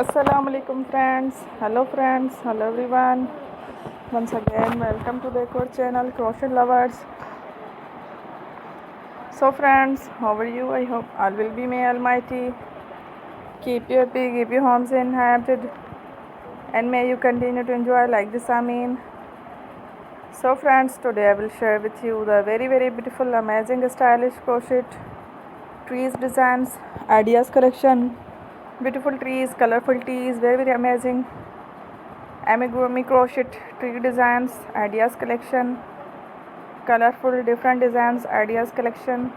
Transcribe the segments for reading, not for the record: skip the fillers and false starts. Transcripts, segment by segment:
Assalamu alaikum friends. Hello everyone. Once again welcome to the core channel Crochet Lovers. So friends, how are you? I hope all will be may almighty. Keep you happy, keep your homes inhabited, and may you continue to enjoy like this. Amin. So friends, today I will share with you the very beautiful, amazing, stylish crochet trees designs, ideas collection. Beautiful trees, colorful tees, very amazing. Amigurumi crochet tree designs, ideas collection. Colorful different designs, ideas collection.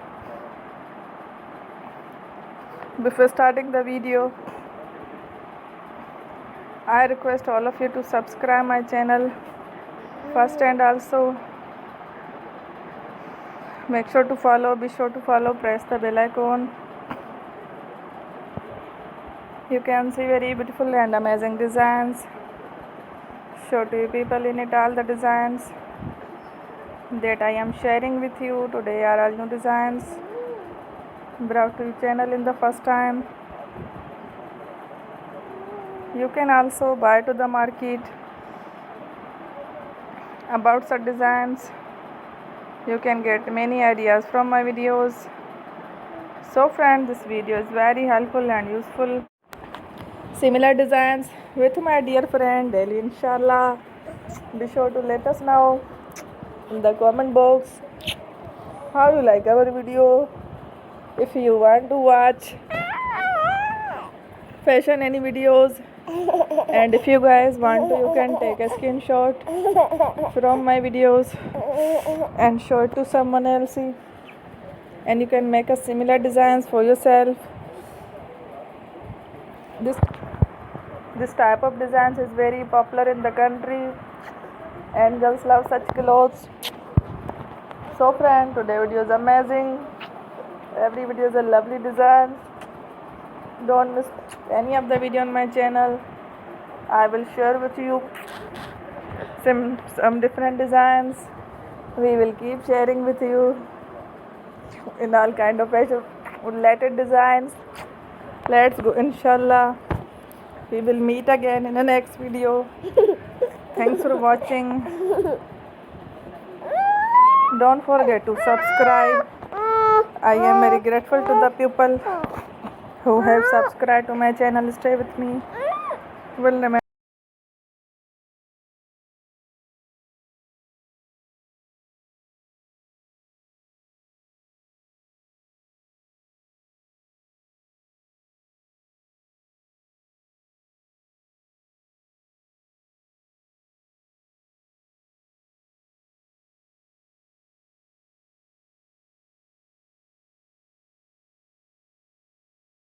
Before starting the video, I request all of you to subscribe my channel first, and also make sure to follow, be sure to follow, press the bell icon. You can see very beautiful and amazing designs. Show to you people in it all the designs that I am sharing with you today are all new designs brought to your channel in the first time. You can also buy to the market about such designs. You can get many ideas from my videos. So friends, this video is very helpful and useful. Similar designs with my dear friend daily, inshallah. Be sure to let us know in the comment box how you like our video. If you want to watch fashion any videos, and if you guys want to, you can take a screenshot from my videos and show it to someone else, and you can make a similar designs for yourself. This type of designs is very popular in the country, and girls love such clothes. So friend, today video is amazing. Every video is a lovely design. Don't miss any of the video on my channel. I will share with you some different designs. We will keep sharing with you in all kind of fashion related designs. Let's go, inshallah. We will meet again in the next video. Thanks for watching. Don't forget to subscribe. I am very grateful to the people who have subscribed to my channel. Stay with me. Will remember.